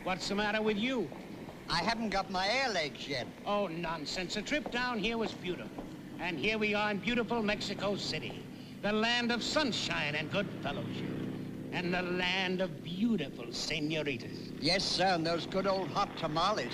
What's the matter with you? I haven't got my air legs yet. Oh, nonsense. The trip down here was beautiful. And here we are in beautiful Mexico City, the land of sunshine and good fellowship, and the land of beautiful senoritas. Yes, sir, and those good old hot tamales.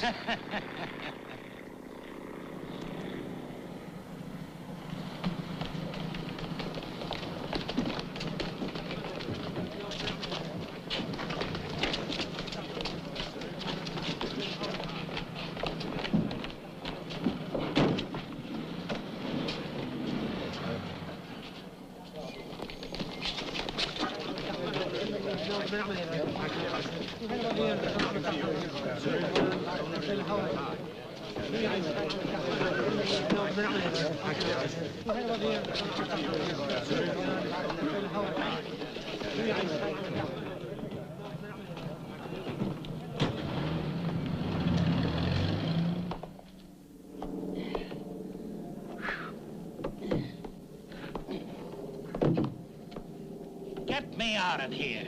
Get me out of here.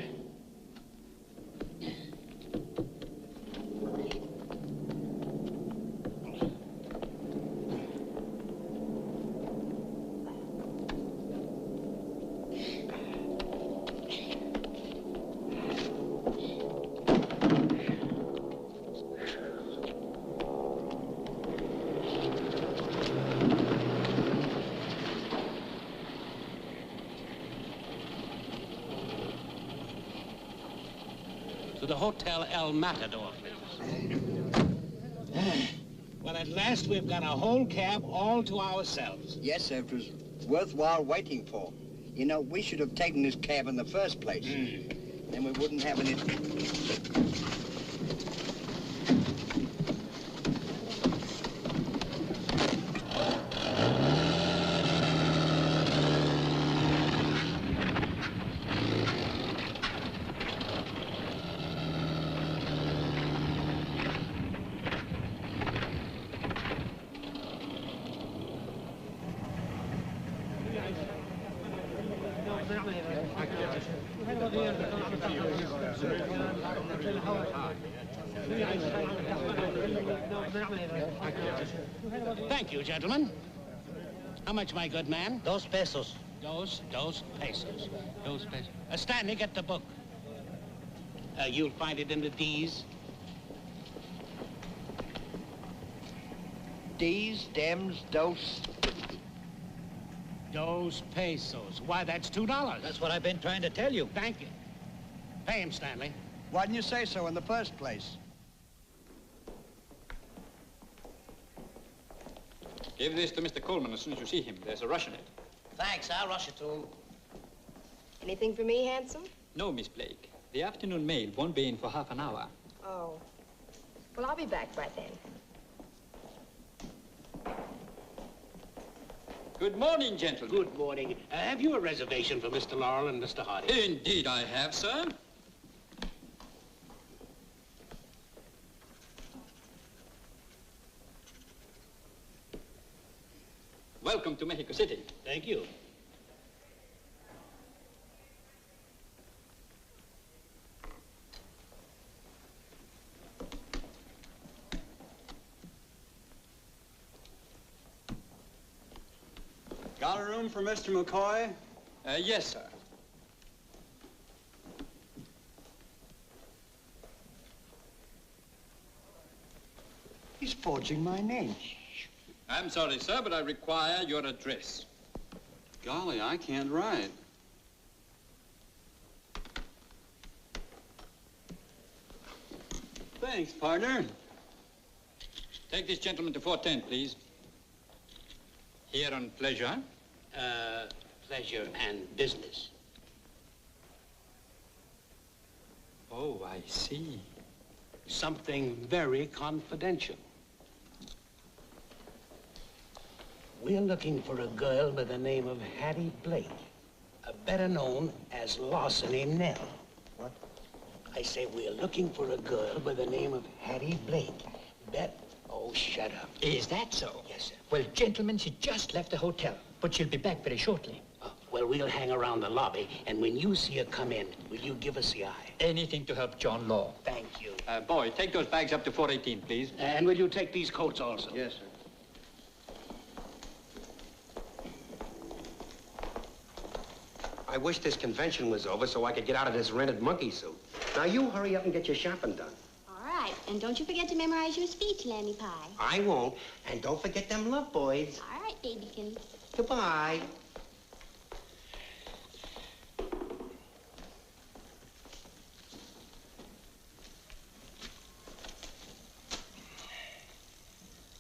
To the Hotel El Matador, please. Well, at last we've got a whole cab all to ourselves. Yes, sir, it was worthwhile waiting for. You know, we should have taken this cab in the first place. Then we wouldn't have any... Thank you, gentlemen. How much, my good man? 2 pesos. Dos pesos. Stanley, get the book. You'll find it in the D's. D's, dems, dos... Dos pesos. Why, that's $2. That's what I've been trying to tell you. Thank you. Pay him, Stanley. Why didn't you say so in the first place? Give this to Mr. Coleman as soon as you see him. There's a rush in it. Thanks, I'll rush it to him. Anything for me, handsome? No, Miss Blake. The afternoon mail won't be in for half an hour. Oh. Well, I'll be back by then. Good morning, gentlemen. Good morning. Have you a reservation for Mr. Laurel and Mr. Hardy? Indeed I have, sir. Welcome to Mexico City. Thank you. Got a room for Mr. McCoy? Yes, sir. He's forging my name. I'm sorry, sir, but I require your address. Golly, I can't write. Thanks, partner. Take this gentleman to 410, please. Here on pleasure. Pleasure and business. Oh, I see. Something very confidential. We're looking for a girl by the name of Hattie Blake, better known as Larceny Nell. What? I say we're looking for a girl by the name of Hattie Blake. Oh, shut up. Is that so? Yes, sir. Well, gentlemen, she just left the hotel, but she'll be back very shortly. Well, we'll hang around the lobby, and when you see her come in, will you give us the eye? Anything to help John Law. Thank you. Boy, take those bags up to 418, please. And will you take these coats also? Yes, sir. I wish this convention was over so I could get out of this rented monkey suit. Now you hurry up and get your shopping done. All right, and don't you forget to memorize your speech, Lammy Pie. I won't. And don't forget them love boys. All right, babykins. Goodbye.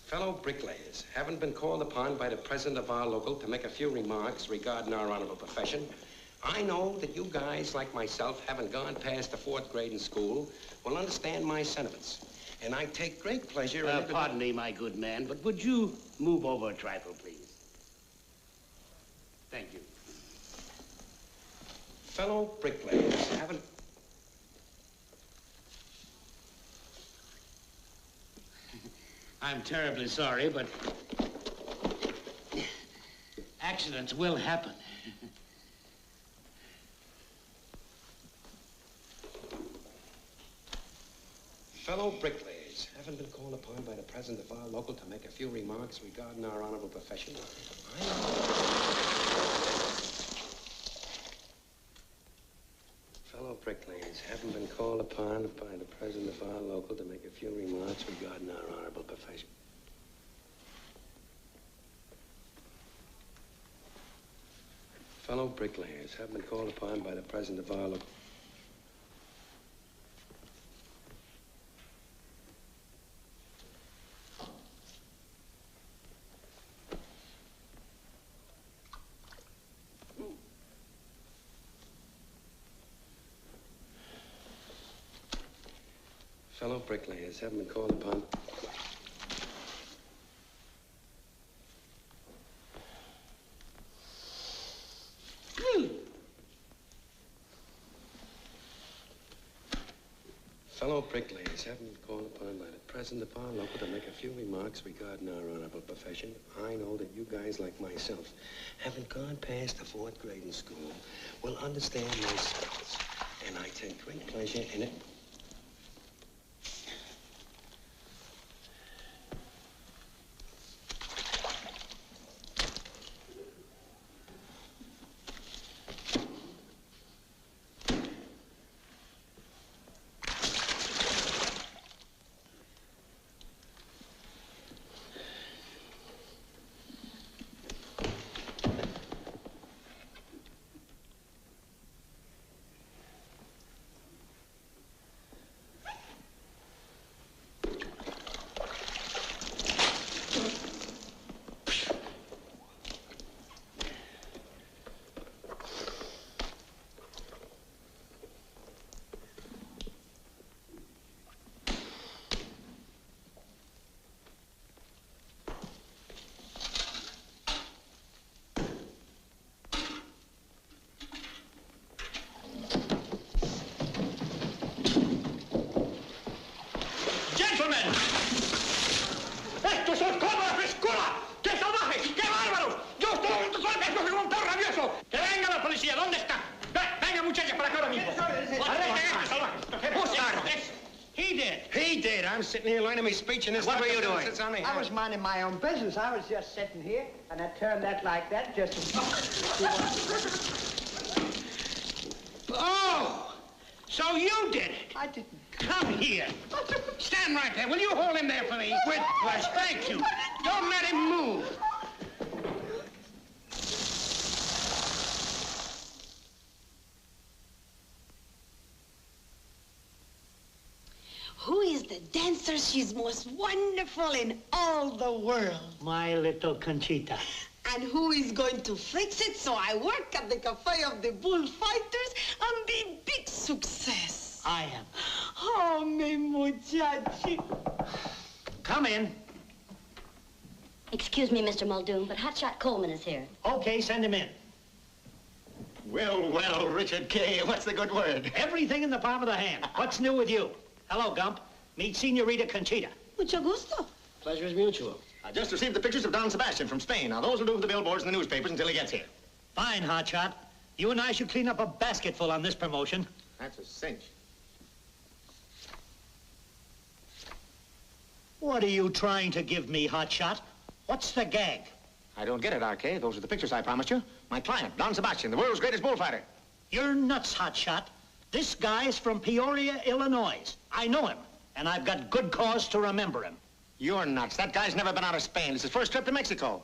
Fellow bricklayers, haven't been called upon by the president of our local to make a few remarks regarding our honorable profession. I know that you guys, like myself, haven't gone past the 4th grade in school, will understand my sentiments. And I take great pleasure in... Pardon me, my good man, but would you move over a trifle, please? Thank you. Fellow bricklayers, haven't... I'm terribly sorry, but accidents will happen. Fellow bricklayers, haven't been called upon by the president of our local to make a few remarks regarding our honorable profession. Fellow bricklayers, haven't been called upon by the president of our local to make a few remarks regarding our honorable profession. Fellow bricklayers, haven't been called upon by the president of our local... Fellow bricklayers, haven't been called upon... Fellow bricklayers, haven't been called upon by the president of our local to make a few remarks regarding our honorable profession. I know that you guys, like myself, haven't gone past the 4th grade in school, will understand my sentiments, and I take great pleasure in it. ¡Esto es como la frescura! ¡Qué salvaje! ¡Qué bárbaros! ¡Yo estoy en estos golpes! ¡No soy un perro rabioso! ¡Que venga la policía! ¿Dónde está? Venga, muchachos, para acá ahora mismo. ¡Arresten este salvaje! Who started this? He did. He did. I'm sitting here learning my speech and this... What were you doing? I was minding my own business. I was just sitting here, and I turned that like that just to... Oh! So you did it. I didn't. Come here. Stand right there. Will you hold him there for me? With pleasure. Thank you. Don't let him move. Who is the dancer? She's most wonderful in all the world. My little Conchita. And who is going to fix it so I work at the cafe of the Bullfighters and be big success? I am. Oh, mi muchachi. Come in. Excuse me, Mr. Muldoon, but Hotshot Coleman is here. Okay, send him in. Well, well, Richard K., what's the good word? Everything in the palm of the hand. What's new with you? Hello, Gump. Meet Senorita Conchita. Mucho gusto. Pleasure is mutual. I just received the pictures of Don Sebastian from Spain. Now, those will do for the billboards and the newspapers until he gets here. Fine, Hotshot. You and I should clean up a basketful on this promotion. That's a cinch. What are you trying to give me, hotshot? What's the gag? I don't get it, RK. Those are the pictures I promised you. My client, Don Sebastian, the world's greatest bullfighter. You're nuts, hotshot. This guy's from Peoria, Illinois. I know him, and I've got good cause to remember him. You're nuts. That guy's never been out of Spain. It's his first trip to Mexico.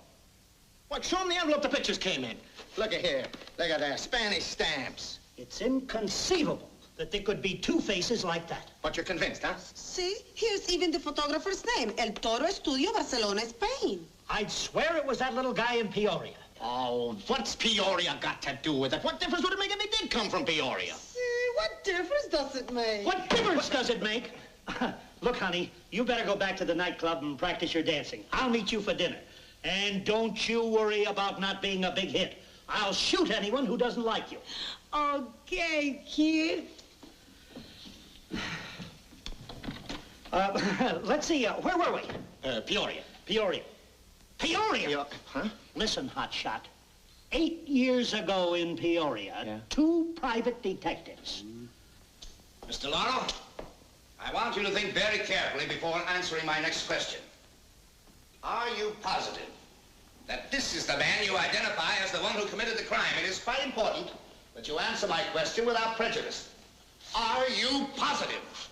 What? Show him the envelope the pictures came in. Look at here. Look at that. Spanish stamps. It's inconceivable that there could be two faces like that. But you're convinced, huh? See, here's even the photographer's name. El Toro Estudio, Barcelona, Spain. I'd swear it was that little guy in Peoria. Oh, what's Peoria got to do with it? What difference would it make if he did come from Peoria? See, what difference does it make? What difference does it make? Look, honey, you better go back to the nightclub and practice your dancing. I'll meet you for dinner. And don't you worry about not being a big hit. I'll shoot anyone who doesn't like you. Okay, kid. Let's see, where were we? Peoria. Peoria. Peoria? Huh? Listen, hotshot. 8 years ago in Peoria, 2 private detectives. Mr. Laurel, I want you to think very carefully before answering my next question. Are you positive that this is the man you identify as the one who committed the crime? It is quite important that you answer my question without prejudice. Are you positive?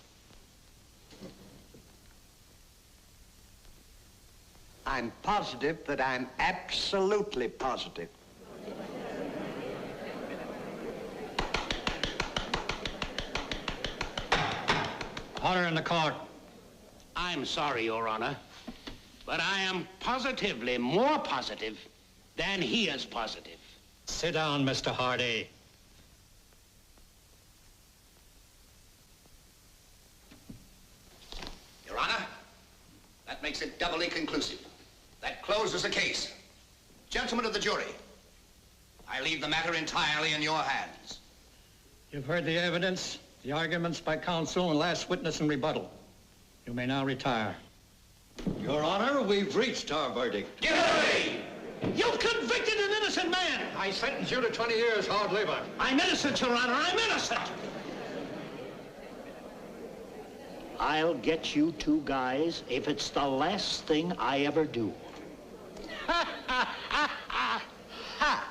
I'm positive that I'm absolutely positive. Order in the court. I'm sorry, Your Honor, but I am positively more positive than he is positive. Sit down, Mr. Hardy. Your Honor, that makes it doubly conclusive. That closes the case. Gentlemen of the jury, I leave the matter entirely in your hands. You've heard the evidence, the arguments by counsel, and last witness in rebuttal. You may now retire. Your Honor, we've reached our verdict. Give it away! You've convicted an innocent man! I sentence you to 20 years hard labor. I'm innocent, Your Honor, I'm innocent! I'll get you 2 guys if it's the last thing I ever do. Ha, ha, ha, ha, ha!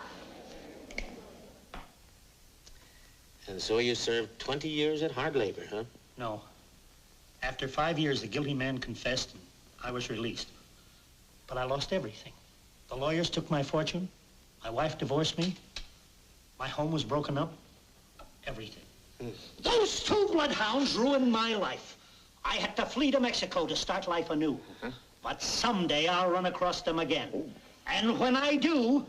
And so you served 20 years at hard labor, huh? No. After 5 years, the guilty man confessed and I was released. But I lost everything. The lawyers took my fortune. My wife divorced me. My home was broken up. Everything. Those 2 bloodhounds ruined my life. I had to flee to Mexico to start life anew. But someday I'll run across them again. And when I do,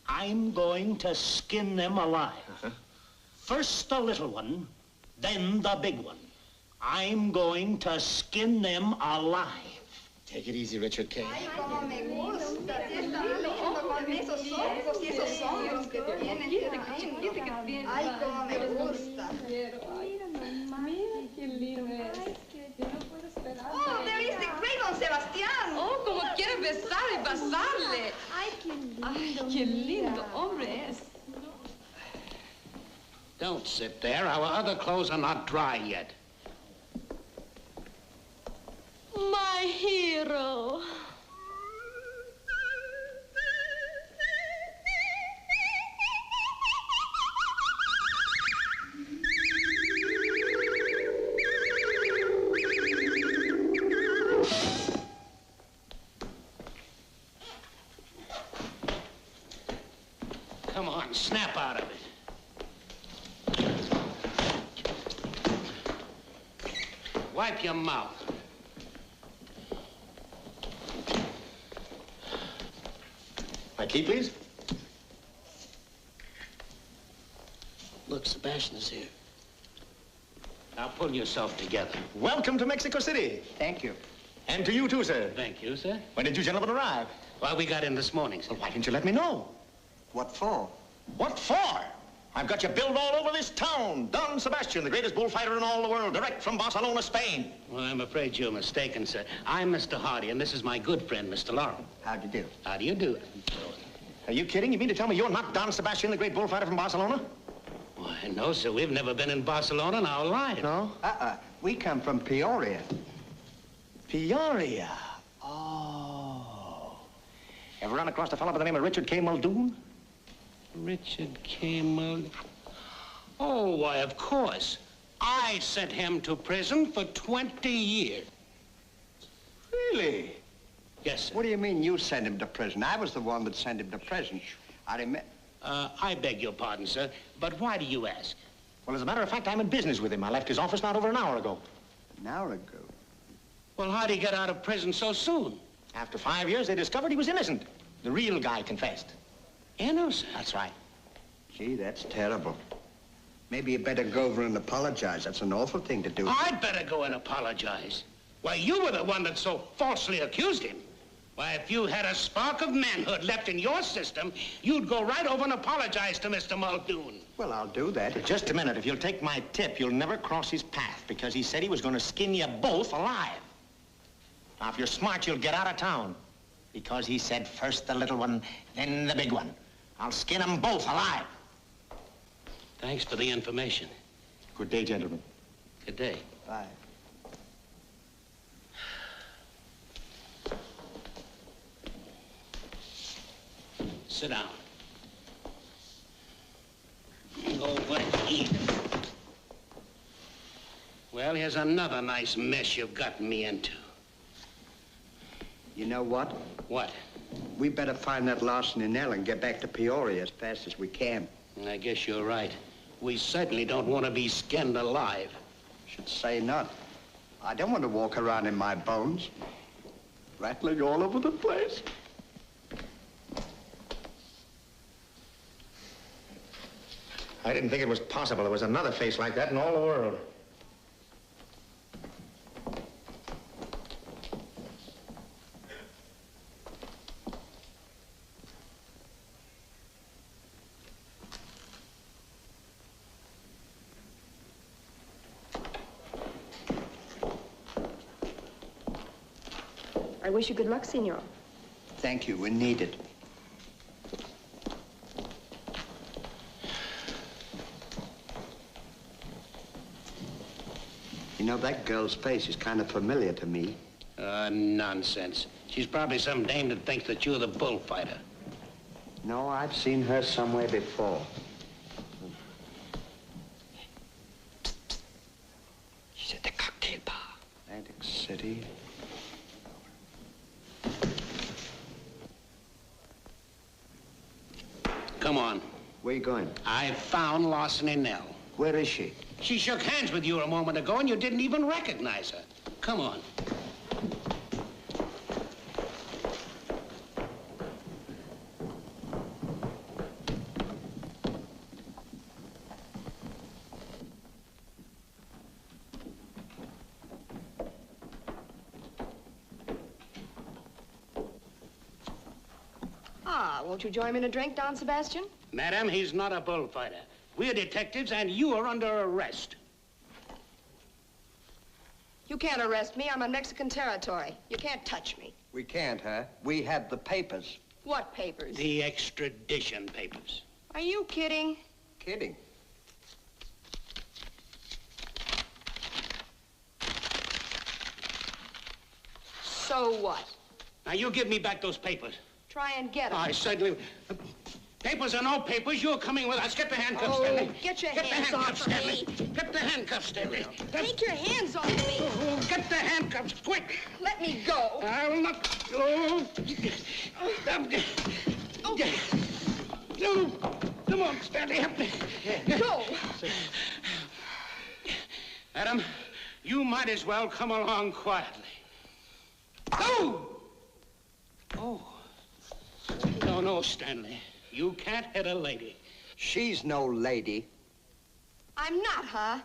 I'm going to skin them alive. First the little one, then the big one. I'm going to skin them alive. Take it easy, Richard K. Ay, cómo me gusta. Sí, está lindo con esos ojos y esos hombros que tienen. Ay, cómo me gusta. Mira, mamá, mira qué lindo es. Yo no puedo esperar. Oh, there is the great Don Sebastián. Oh, como quiere besar y pasarle. Ay, qué lindo. Ay, qué lindo hombre es. Don't sit there. Our other clothes are not dry yet. My hero. Come on, snap out of it. Wipe your mouth. My key, please. Look, Sebastian's here. Now pull yourself together. Welcome to Mexico City. Thank you. And to you, too, sir. Thank you, sir. When did you gentlemen arrive? Well, we got in this morning, sir. Well, why didn't you let me know? What for? What for? I've got you billed all over this town. Don Sebastian, the greatest bullfighter in all the world, direct from Barcelona, Spain. Well, I'm afraid you're mistaken, sir. I'm Mr. Hardy, and this is my good friend, Mr. Laurel. How'd you do? How do you do? Are you kidding? You mean to tell me you're not Don Sebastian, the great bullfighter from Barcelona? Why, no, sir. We've never been in Barcelona in our lives. No? We come from Peoria. Peoria. Oh. Ever run across a fellow by the name of Richard K. Muldoon? Richard K. Muldoon. Oh, why, of course. I sent him to prison for 20 years. Really? Yes, sir. What do you mean you sent him to prison? I was the one that sent him to prison. I remember. I beg your pardon, sir, but why do you ask? Well, as a matter of fact, I'm in business with him. I left his office not over an hour ago. An hour ago? Well, how'd he get out of prison so soon? After 5 years, they discovered he was innocent. The real guy confessed. Innocent? That's right. Gee, that's terrible. Maybe you better go over and apologize. That's an awful thing to do. I'd better go and apologize. Why, you were the one that so falsely accused him. Why, if you had a spark of manhood left in your system, you'd go right over and apologize to Mr. Muldoon. Well, I'll do that. Just a minute. If you'll take my tip, you'll never cross his path because he said he was going to skin you both alive. Now, if you're smart, you'll get out of town because he said first the little one, then the big one. I'll skin them both alive. Thanks for the information. Good day, gentlemen. Good day. Bye. Sit down. Go over and eat. Well, here's another nice mess you've gotten me into. You know what? What? We better find that larceny Nell and get back to Peoria as fast as we can. I guess you're right. We certainly don't want to be skinned alive. Should say not. I don't want to walk around in my bones, rattling all over the place. I didn't think it was possible there was another face like that in all the world. I wish you good luck, Senor. Thank you. We need it. You know, that girl's face is kind of familiar to me. Nonsense. She's probably some dame that thinks that you're the bullfighter. No, I've seen her somewhere before. She's at the cocktail bar. Atlantic City. Come on. Where you going? I found Larceny Nell. Where is she? She shook hands with you a moment ago, and you didn't even recognize her. Come on. Won't you join me in a drink, Don Sebastian? Madam, he's not a bullfighter. We're detectives, and you are under arrest. You can't arrest me. I'm on Mexican territory. You can't touch me. We can't, huh? We have the papers. What papers? The extradition papers. Are you kidding? Kidding. So what? Now, you give me back those papers. Try and get them. I certainly... Papers or no papers, you're coming with us. Get the handcuffs, Stanley. Get your the hands handcuffs, off of Stanley. me. Get the handcuffs, Stanley. Take your hands off me. Oh, get the handcuffs, quick. Let me go. I'll not go. No. Come on, Stanley, help me. Go. Adam, you might as well come along quietly. Oh! Oh. No, Stanley. You can't hit a lady. She's no lady. I'm not, huh?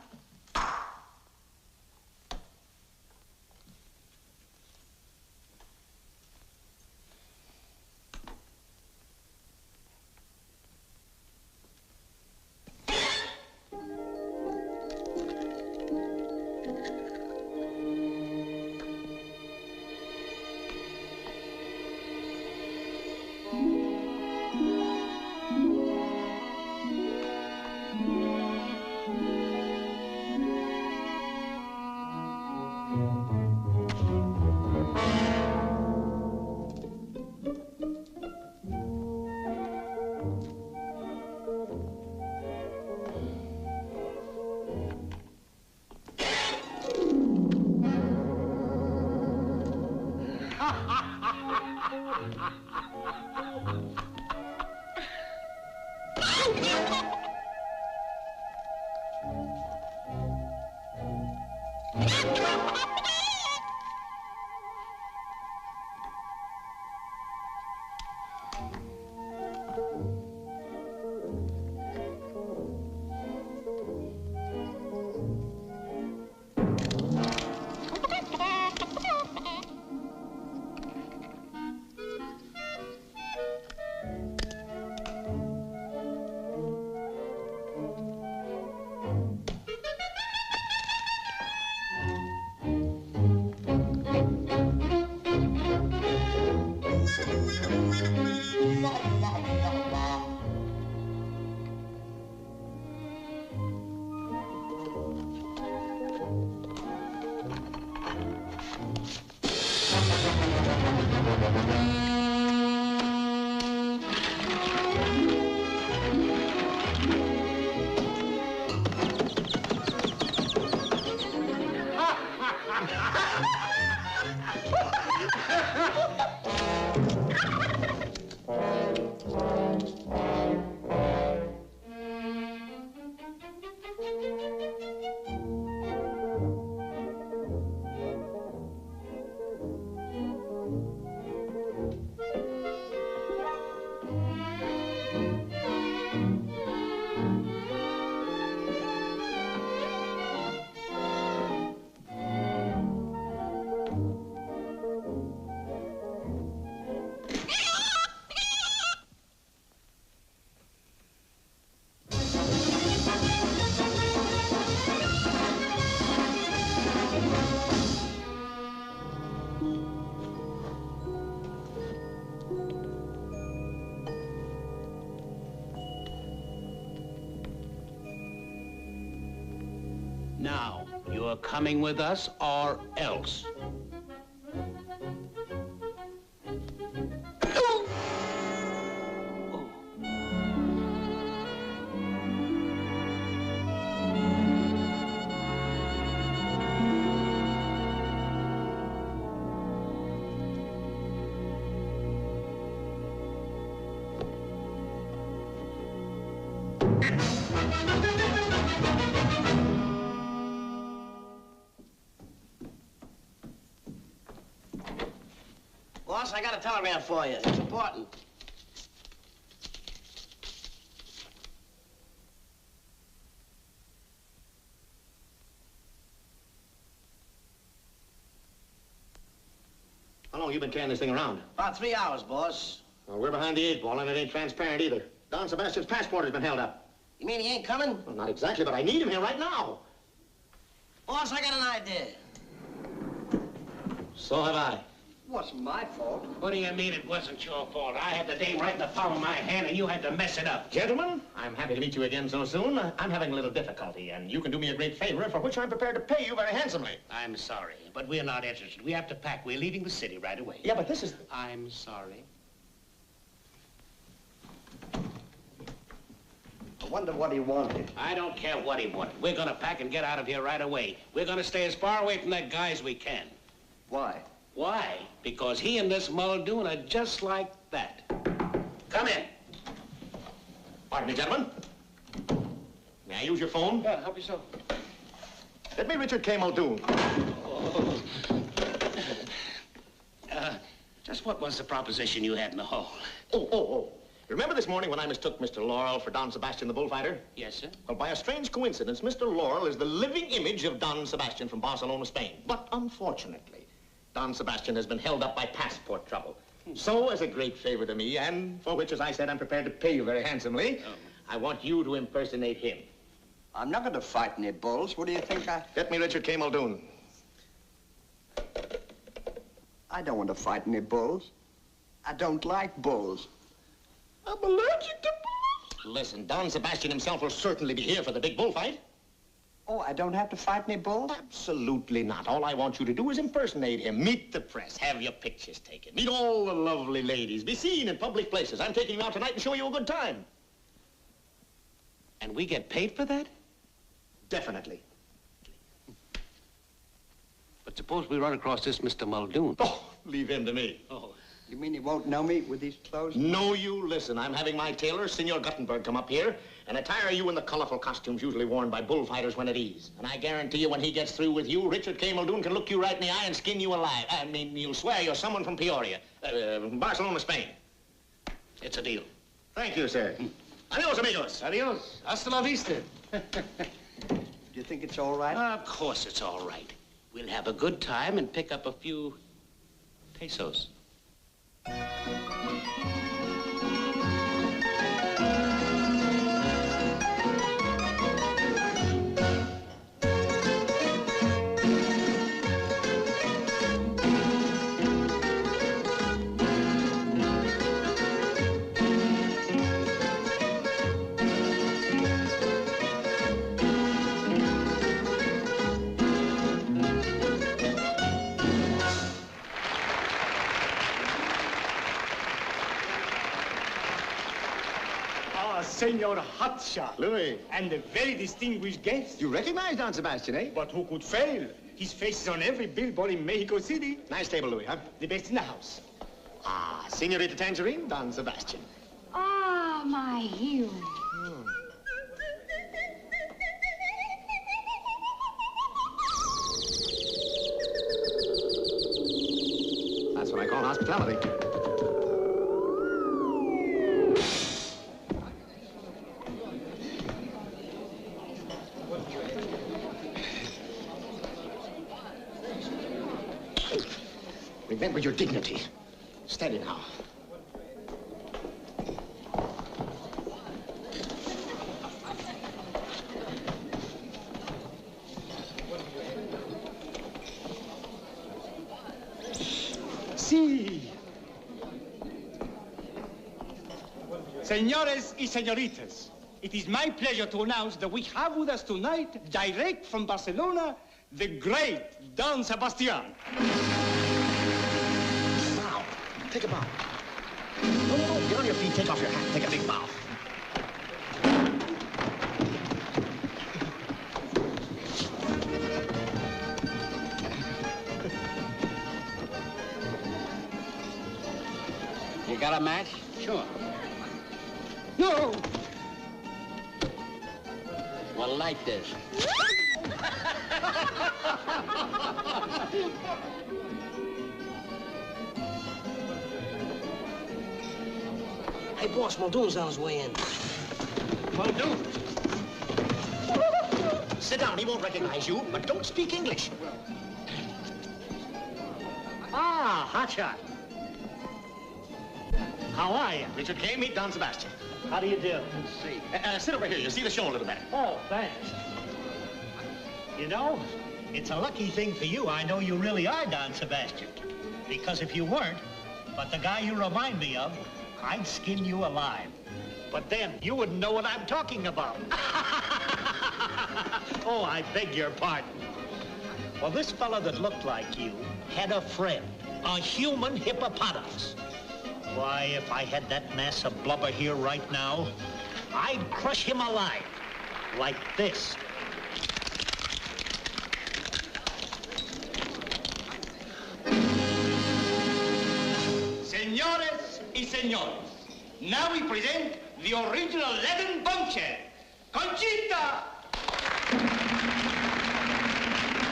Now, you're coming with us or else. Boss, I got a telegram for you. It's important. How long you been carrying this thing around? About 3 hours, boss. Well, we're behind the 8 ball, and it ain't transparent either. Don Sebastian's passport has been held up. You mean he ain't coming? Well, not exactly, but I need him here right now. Boss, I got an idea. So have I. What's my fault? What do you mean it wasn't your fault? I had the dame right in the palm of my hand, and you had to mess it up. Gentlemen, I'm happy to meet you again so soon. I'm having a little difficulty, and you can do me a great favor, for which I'm prepared to pay you very handsomely. I'm sorry, but we're not interested. We have to pack. We're leaving the city right away. Yeah, but this is... I'm sorry. I wonder what he wanted. I don't care what he wanted. We're gonna pack and get out of here right away. We're gonna stay as far away from that guy as we can. Why? Why? Because he and this Muldoon are just like that. Come in. Pardon me, gentlemen. May I use your phone? Yeah, help yourself. Let me Richard K. Muldoon. Oh. Just what was the proposition you had in the hall? Oh. Remember this morning when I mistook Mr. Laurel for Don Sebastian the bullfighter? Yes, sir. Well, by a strange coincidence, Mr. Laurel is the living image of Don Sebastian from Barcelona, Spain. But unfortunately, Don Sebastian has been held up by passport trouble. So, as a great favor to me, and for which, as I said, I'm prepared to pay you very handsomely, I want you to impersonate him. I'm not going to fight any bulls. What do you think I... Get me Richard K. Muldoon. I don't want to fight any bulls. I don't like bulls. I'm allergic to bulls. Listen, Don Sebastian himself will certainly be here for the big bullfight. Oh, I don't have to fight any bulls? Absolutely not. All I want you to do is impersonate him. Meet the press. Have your pictures taken. Meet all the lovely ladies. Be seen in public places. I'm taking you out tonight and show you a good time. And we get paid for that? Definitely. But suppose we run across this Mr. Muldoon. Oh, leave him to me. Oh. You mean he won't know me with these clothes? No, you listen. I'm having my tailor, Senor Guttenberg, come up here and attire you in the colorful costumes usually worn by bullfighters when at ease. And I guarantee you when he gets through with you, Richard K. Muldoon can look you right in the eye and skin you alive. I mean, you'll swear you're someone from Peoria, Barcelona, Spain. It's a deal. Thank you, sir. Adios, amigos. Adios. Hasta la vista. Do you think it's all right? Of course it's all right. We'll have a good time and pick up a few pesos. Senor Hotshot. Louis. And a very distinguished guest. You recognize Don Sebastian, eh? But who could fail? His face is on every billboard in Mexico City. Nice table, Louis, huh? The best in the house. Ah, Senorita Tangerine, Don Sebastian. Ah, my hero. That's what I call hospitality. Remember your dignity. Steady now. Sí. Señores y señoritas, it is my pleasure to announce that we have with us tonight, direct from Barcelona, the great Don Sebastian. Bow. Take a bow. No, get on your feet, take off your hat, take a big bow. You got a match? Sure. No! Well, light this. Hey, boss, Muldoon's on his way in. Muldoon? Sit down, he won't recognize you, but don't speak English. Ah, hotshot. How are you? Richard K. Meet Don Sebastian. How do you do? Let's see. Sit over here, you'll see the show a little better. Oh, thanks. You know, it's a lucky thing for you I know you really are Don Sebastian. Because if you weren't, but the guy you remind me of, I'd skin you alive. But then you wouldn't know what I'm talking about. Oh, I beg your pardon. Well, this fella that looked like you had a friend, a human hippopotamus. Why, if I had that mass of blubber here right now, I'd crush him alive, like this. Señores y señores, now we present the original Latin bombshell, Conchita!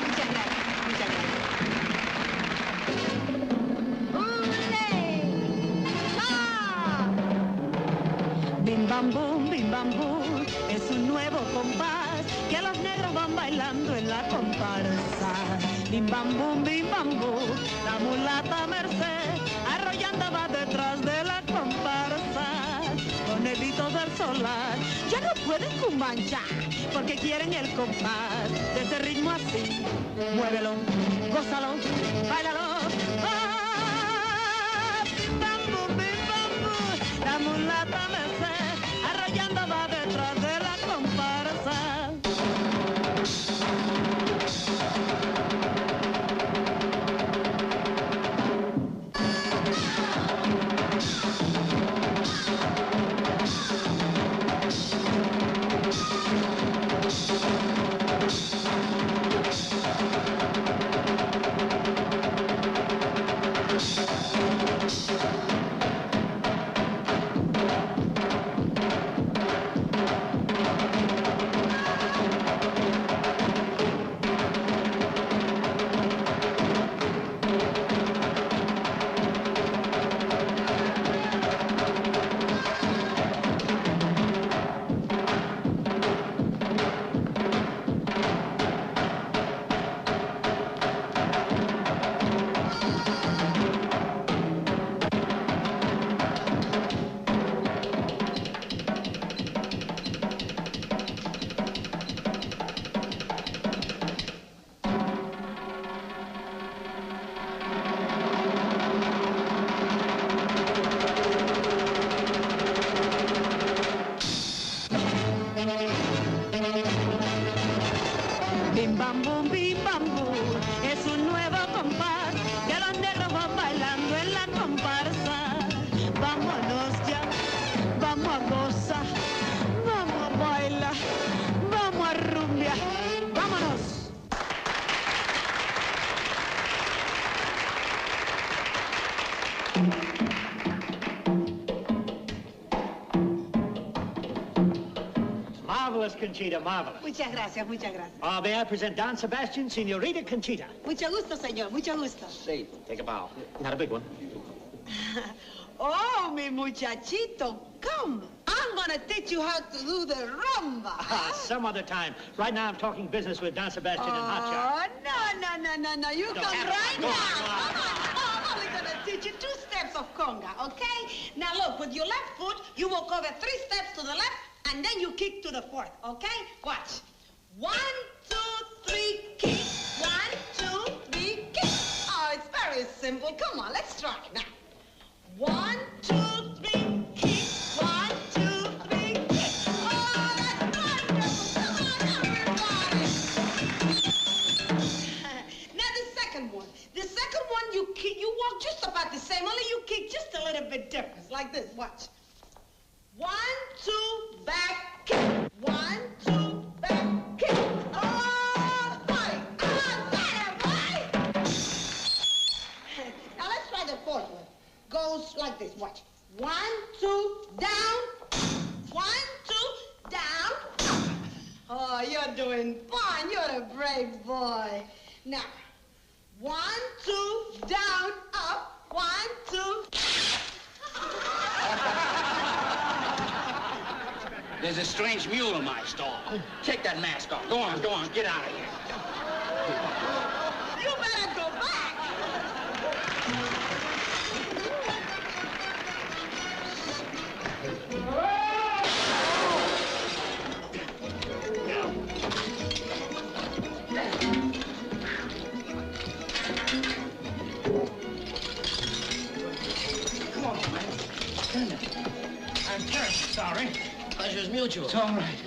Muchas gracias, muchas gracias. Bim bam boom, es un nuevo compás que los negros van bailando en la comparsa. Bim bam boom, la mulata Merced arrollando va detrás de la comparsa. Los negritos del solar ya no pueden cumbanchar porque quieren el compás de ese ritmo así. Muévelo, gózalo, báilalo. Ah, bim bam boom, la mulata Merced arrollando va detrás de la comparsa. Conchita. Marvelous. Muchas gracias, muchas gracias. May I present Don Sebastian, Senorita Conchita. Mucho gusto, señor, mucho gusto. Say, take a bow. Not a big one. Oh, mi muchachito, come. I'm gonna teach you how to do the rumba. Some other time. Right now, I'm talking business with Don Sebastian and Hot Shot. Oh, no. You come right now. I'm only gonna teach you 2 steps of conga, okay? Now, look, with your left foot, you walk over 3 steps to the left, and then you kick to the 4th, okay? Watch. 1, 2, 3, kick. 1, 2, 3, kick. Oh, it's very simple. Come on, let's try it now. 1, 2, 3, kick. 1, 2, 3, kick. Oh, that's wonderful. Come on, everybody. Now the second one. The second one, you walk just about the same, only you kick just a little bit different, like this. Watch. 1, 2, back, kick. 1, 2, back, kick. Oh, buddy. Now let's try the 4th one. Goes like this. Watch. 1, 2, down. 1, 2, down. Oh, you're doing fine. You're a brave boy. Now, 1, 2, down, up. 1, 2. There's a strange mule in my stall. Take that mask off. Go on, get out of here. You better go back. Come on, man. I'm terribly sorry. Pleasure's mutual. It's all right.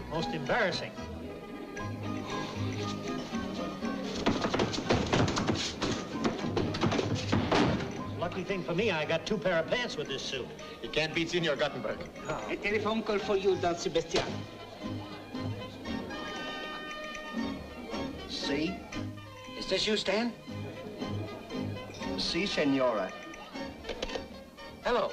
Most embarrassing. Lucky thing for me, I got 2 pair of pants with this suit. You can't beat Senor Guttenberg. A telephone call for you, Don Sebastian. See? Is this you, Stan? Si, senora. Hello.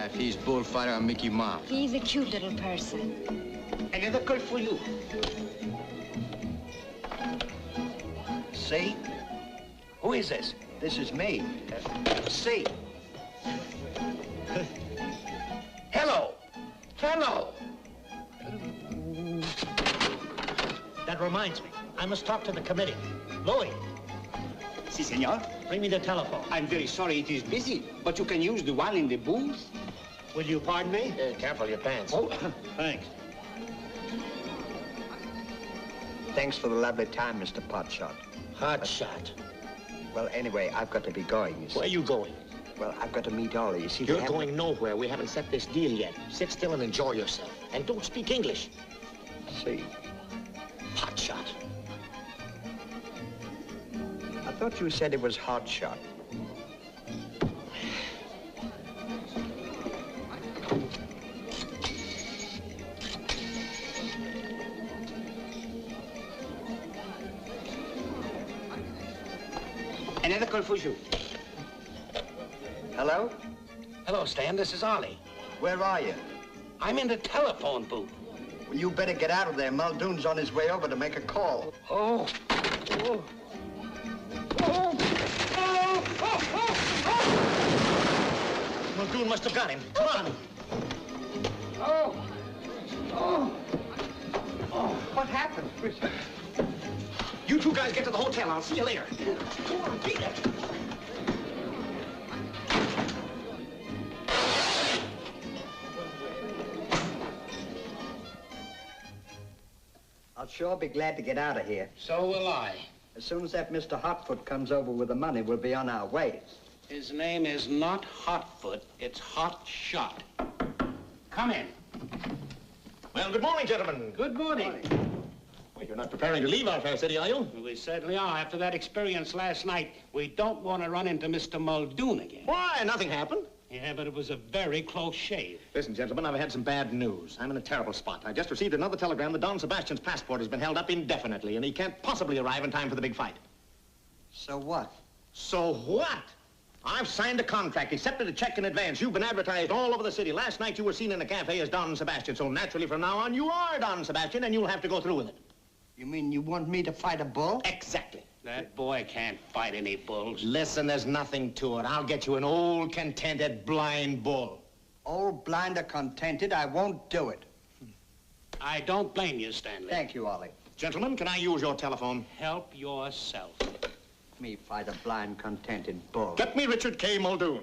If he's Bullfighter, I'm Mickey Mouse. He's a cute little person. Another call for you. See? Who is this? This is me. See? Hello. That reminds me. I must talk to the committee. Louis, Si, senor. bring me the telephone. I'm very sorry it is busy, but you can use the one in the booth. Will you pardon me? Careful your pants. Oh, thanks. Thanks for the lovely time, Mr. Potshot. Hot shot. Well, anyway, I've got to be going, you see. Where are you going? Well, I've got to meet Ollie. You see, You're going nowhere. We haven't set this deal yet. Sit still and enjoy yourself. And don't speak English. See? Hot shot. I thought you said it was hot shot. Another call for you. Hello? Hello, Stan. This is Ollie. Where are you? I'm in the telephone booth. Well, you better get out of there. Muldoon's on his way over to make a call. Oh. Muldoon must have got him. Come on. What happened? You 2 guys get to the hotel. I'll see you later. Come on, beat it. I'll sure be glad to get out of here. So will I. As soon as that Mr. Hotfoot comes over with the money, we'll be on our way. His name is not Hotfoot, it's Hot Shot. Come in. Well, good morning, gentlemen. Good morning. Well, you're not preparing to leave our fair city, are you? We certainly are. After that experience last night, we don't want to run into Mr. Muldoon again. Why? Nothing happened. Yeah, but it was a very close shave. Listen, gentlemen, I've had some bad news. I'm in a terrible spot. I just received another telegram that Don Sebastian's passport has been held up indefinitely, and he can't possibly arrive in time for the big fight. So what? So what? I've signed a contract, accepted a check in advance. You've been advertised all over the city. Last night you were seen in a cafe as Don Sebastian, so naturally from now on you are Don Sebastian, and you'll have to go through with it. You mean you want me to fight a bull? Exactly. That boy can't fight any bulls. Listen, there's nothing to it. I'll get you an old, contented, blind bull. Old, blind, or contented, I won't do it. I don't blame you, Stanley. Thank you, Ollie. Gentlemen, can I use your telephone? Help yourself. Me fight a blind, contented bull. Get me Richard K. Muldoon.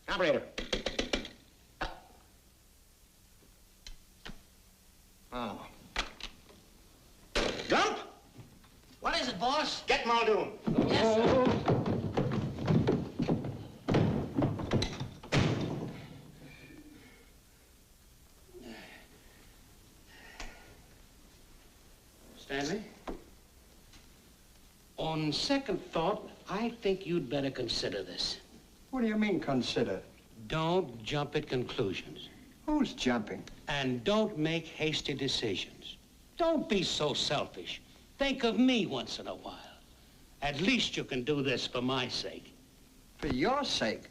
Operator. Oh. Jump! What is it, boss? Get Muldoon. Yes, sir. Stanley? On second thought, I think you'd better consider this. What do you mean, consider? Don't jump at conclusions. Who's jumping? And don't make hasty decisions. Don't be so selfish. Think of me once in a while. At least you can do this for my sake. For your sake?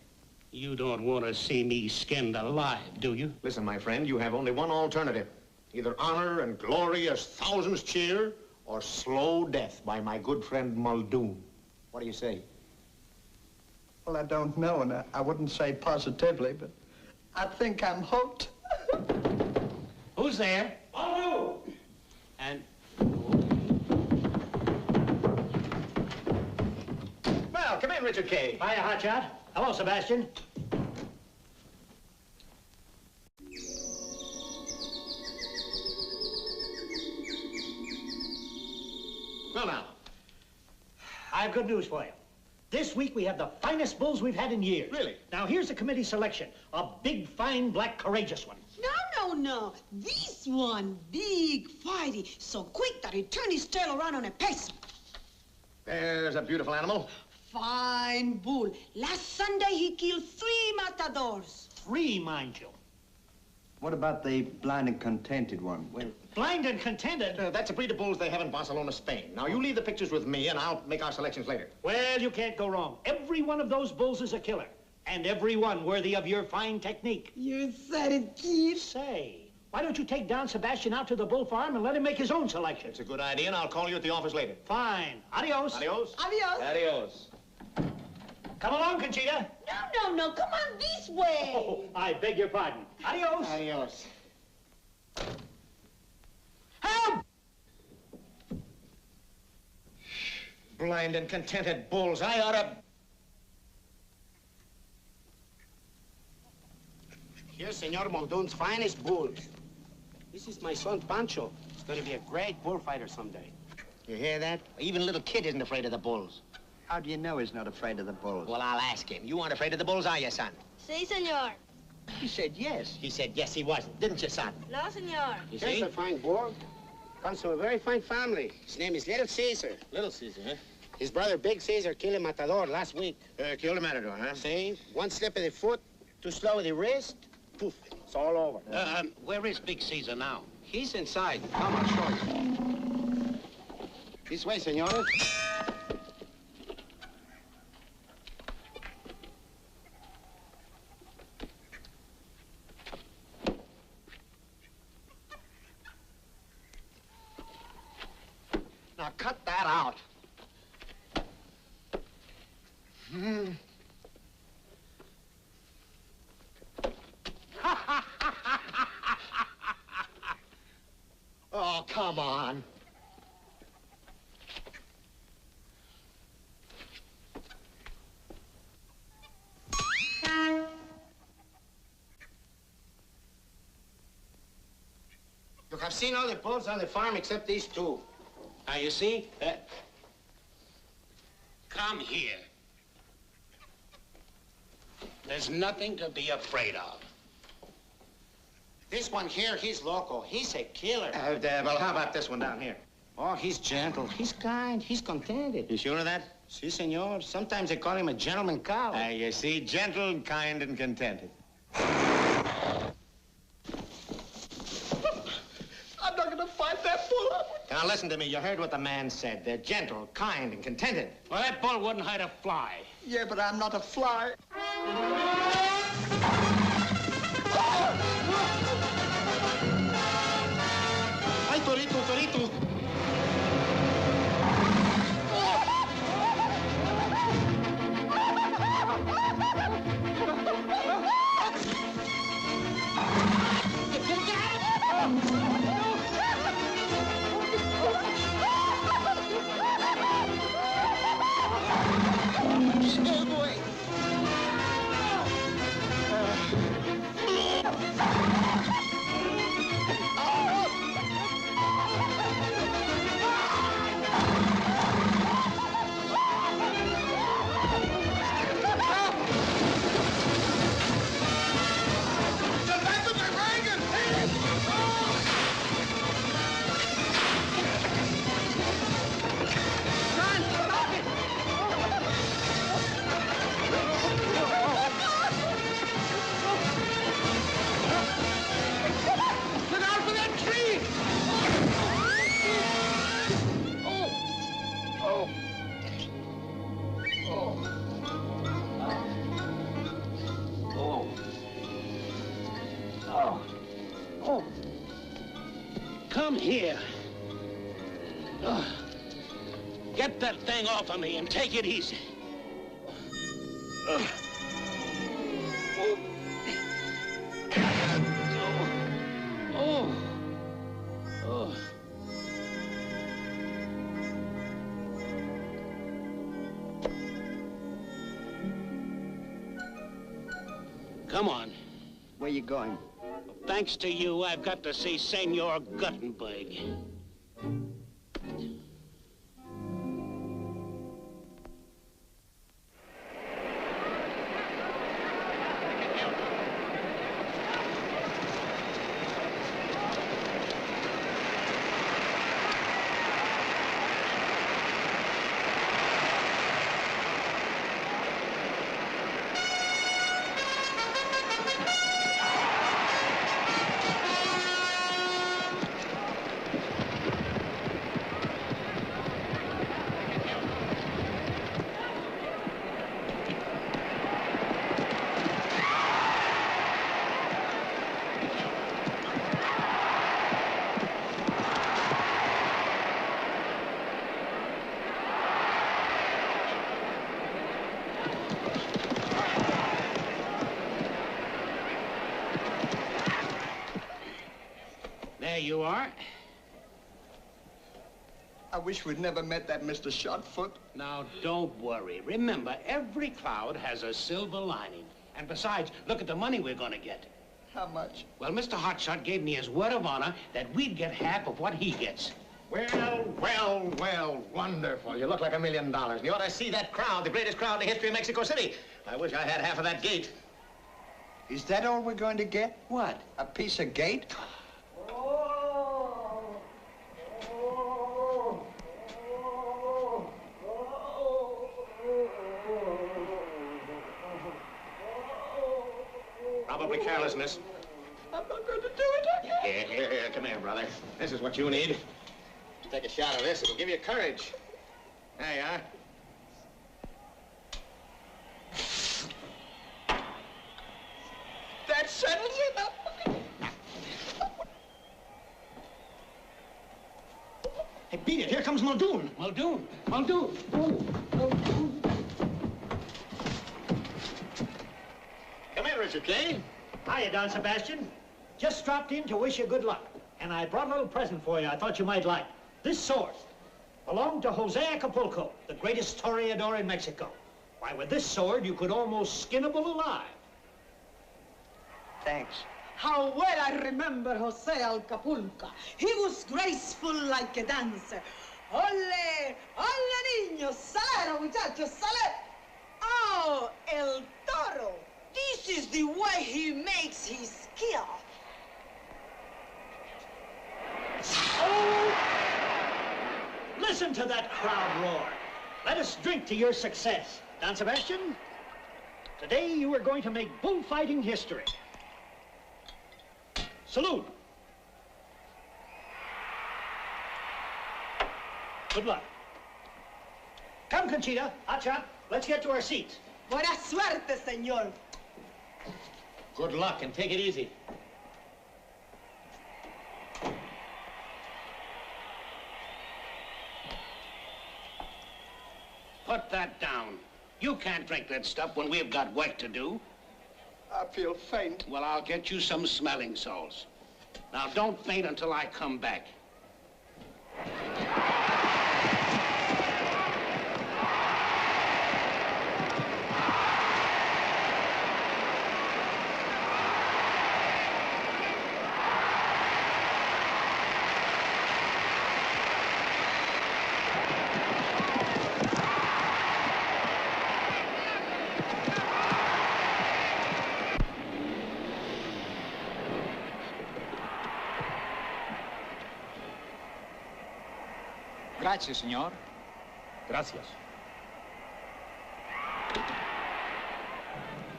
You don't want to see me skinned alive, do you? Listen, my friend, you have only one alternative. Either honor and glory as thousands cheer, or slow death by my good friend Muldoon. What do you say? Well, I don't know, and I wouldn't say positively, but I think I'm hooked. Who's there? Muldoon! And... Well, come in, Richard K. Hiya, Hotshot. Hello, Sebastian. Well, now. I have good news for you. This week we have the finest bulls we've had in years. Really? Now here's the committee selection. A big, fine, black, courageous one. No. This one, big, fighty, so quick that he turned his tail around on a pace. There's a beautiful animal. Fine bull. Last Sunday he killed 3 matadors. 3, mind you. What about the blind and contented one? Well, Blind and contented? That's a breed of bulls they have in Barcelona, Spain. Now, you leave the pictures with me, and I'll make our selections later. Well, you can't go wrong. Every one of those bulls is a killer. And every one worthy of your fine technique. You said it, kid. Say, why don't you take Don Sebastian out to the bull farm and let him make his own selection? It's a good idea, and I'll call you at the office later. Fine. Adios. Adios. Adios. Adios. Come along, Conchita. No. Come on this way. Oh, I beg your pardon. Adios. Adios. Help! Blind and contented bulls. I ought to... Here's Senor Muldoon's finest bulls. This is my son, Pancho. He's going to be a great bullfighter someday. You hear that? Even a little kid isn't afraid of the bulls. how do you know he's not afraid of the bulls? Well, I'll ask him. You aren't afraid of the bulls, are you, son? Sí, señor. He said yes. He said yes, he wasn't, didn't you, son? No, señor. You Here's see? a fine bull. Comes from a very fine family. His name is Little Caesar. Little Caesar, huh? His brother, Big Caesar, killed a matador last week. Killed a matador, huh? See? One slip of the foot, too slow with the wrist, poof, it's all over. Where is Big Caesar now? He's inside. Come on, show you. This way, senores. Now, cut that out. Oh, come on. Look, I've seen all the bulls on the farm except these two. Now, you see? Come here. There's nothing to be afraid of. This one here, he's loco. He's a killer. Well, how about this one down here? Oh, he's gentle. He's kind. He's contented. You sure of that? Si, senor. Sometimes they call him a gentleman cow. You see, gentle, kind, and contented. I'm not gonna fight that bull. Now, listen to me. You heard what the man said. They're gentle, kind, and contented. Well, that bull wouldn't hurt a fly. Yeah, but I'm not a fly. Ay, torito, torito. Come here. Get that thing off of me and take it easy. Come on. Where you going? Thanks to you, I've got to see Senor Gutenberg. There you are. I wish we'd never met that Mr. Shotfoot. Now, don't worry. Remember, every cloud has a silver lining. And besides, look at the money we're going to get. How much? Well, Mr. Hotshot gave me his word of honor that we'd get half of what he gets. Well, wonderful. You look like $1 million. And you ought to see that crowd, the greatest crowd in the history of Mexico City. I wish I had half of that gate. Is that all we're going to get? What? A piece of gate? Probably carelessness. I'm not going to do it. Here, come here, brother. This is what you need. Take a shot of this. It'll give you courage. There you are. That settles it. Hey, beat it. Here comes Muldoon. Muldoon. Muldoon. Come in, Richard Kane. Hiya, Don Sebastian. Just dropped in to wish you good luck. And I brought a little present for you I thought you might like. This sword belonged to Jose Acapulco, the greatest toreador in Mexico. Why, with this sword, you could almost skin a bull alive. Thanks. How well I remember Jose Acapulco. He was graceful like a dancer. Ole, ole, niños, salero, muchachos, salero. Oh, el toro. This is the way he makes his kill. Oh! Listen to that crowd roar. Let us drink to your success. Don Sebastian, today you are going to make bullfighting history. Salute. Good luck. Come, Conchita, Hotshot, let's get to our seats. Buena suerte, señor. Good luck and take it easy. Put that down. You can't drink that stuff when we've got work to do. I feel faint. Well, I'll get you some smelling salts. Now, don't faint until I come back. Grazie, signor. Gracias.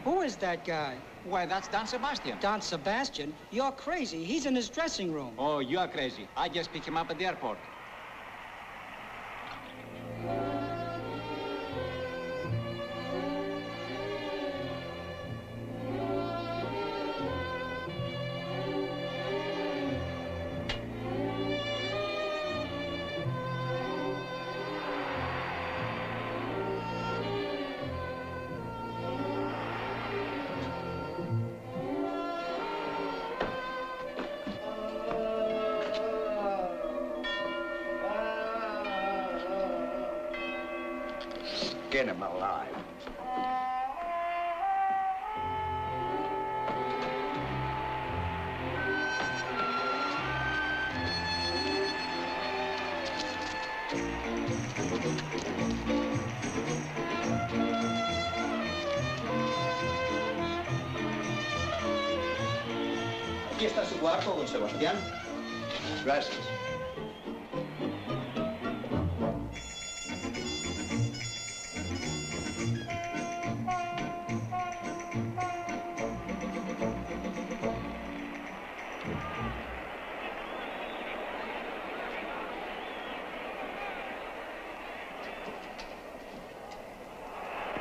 Who is that guy? Why, that's Don Sebastian. Don Sebastian? You're crazy. He's in his dressing room. Oh, you are crazy. I just picked him up at the airport. Get him alive. Aquí está su cuarto, don Sebastián. Gracias.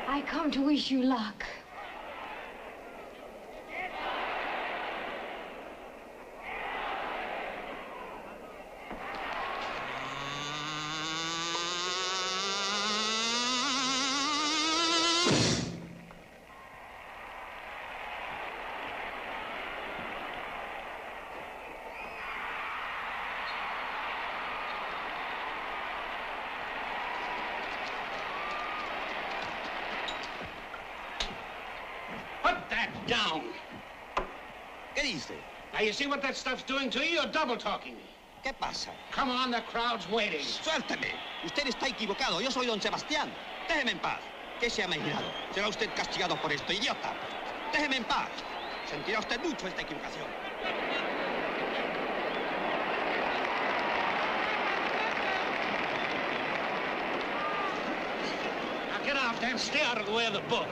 I come to wish you luck. Down. ¿Qué dice? Now, you see what that stuff's doing to you? You're double-talking me. ¿Qué pasa? Come on, the crowd's waiting. Suélteme. Usted está equivocado. Yo soy don Sebastián. Déjeme en paz. ¿Qué se ha imaginado? Será usted castigado por esto, idiota. Déjeme en paz. Sentirá usted mucho esta equivocación. Now, get out there and stay out of the way of the book.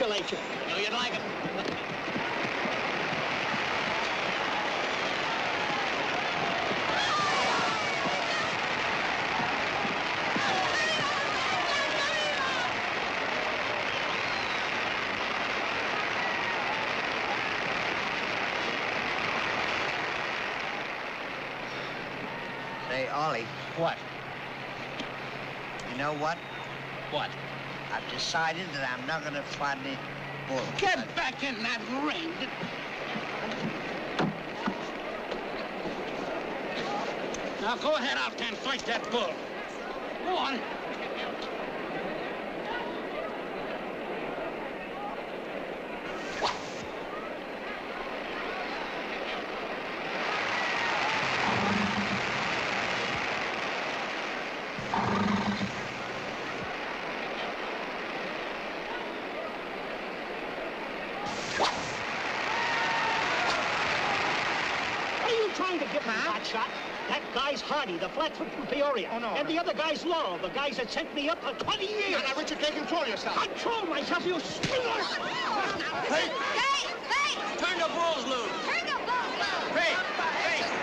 congratulate you. I knew you'd like it. Say, Ollie. What? You know what? What? I've decided that I'm not going to fight any bull. Get back in that ring. Now go ahead out there and fight that bull. Go on. Trying to give me that shot. That guy's Hardy, the flatfoot from Peoria. Oh, no. And the other guy's Laurel, the guys that sent me up for 20 years. Now, Richard, can't control yourself. Control myself, you swindler! Hey! Hey! Turn the bulls loose! Turn the bulls loose! Hey! Hey!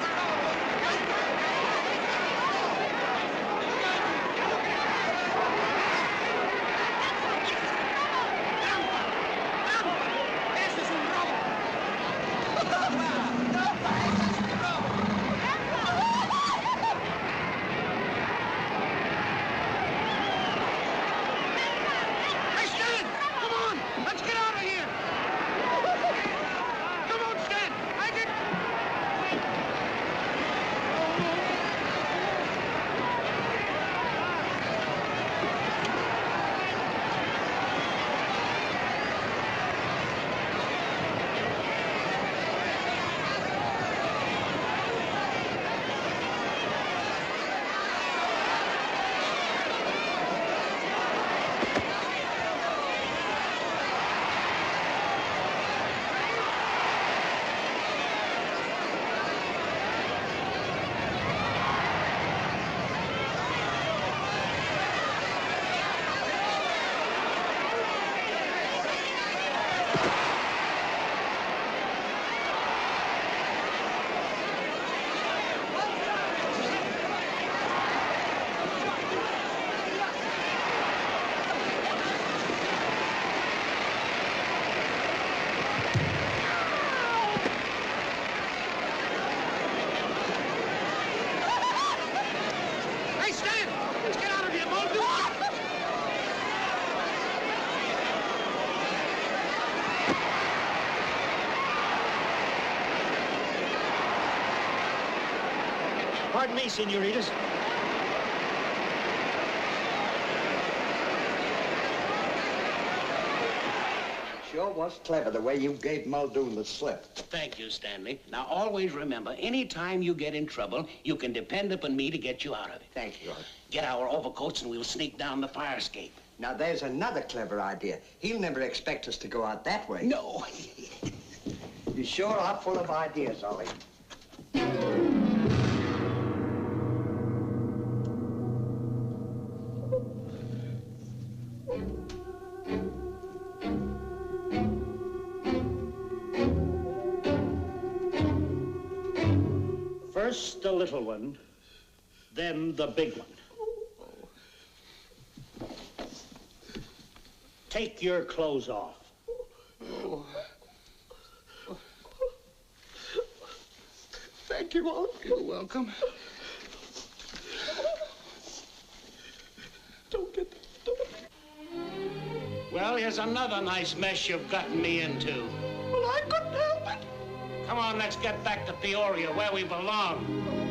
Pardon me, senoritas. Sure was clever the way you gave Muldoon the slip. Thank you, Stanley. Now, always remember, any time you get in trouble, you can depend upon me to get you out of it. Thank you. Get our overcoats and we'll sneak down the fire escape. Now, there's another clever idea. He'll never expect us to go out that way. No. You sure are full of ideas, Ollie. First the little one, then the big one. Take your clothes off. Oh. Thank you, Ollie. You're welcome. Don't get Well, here's another nice mess you've gotten me into. Well, I couldn't help it. Come on, let's get back to Peoria, where we belong.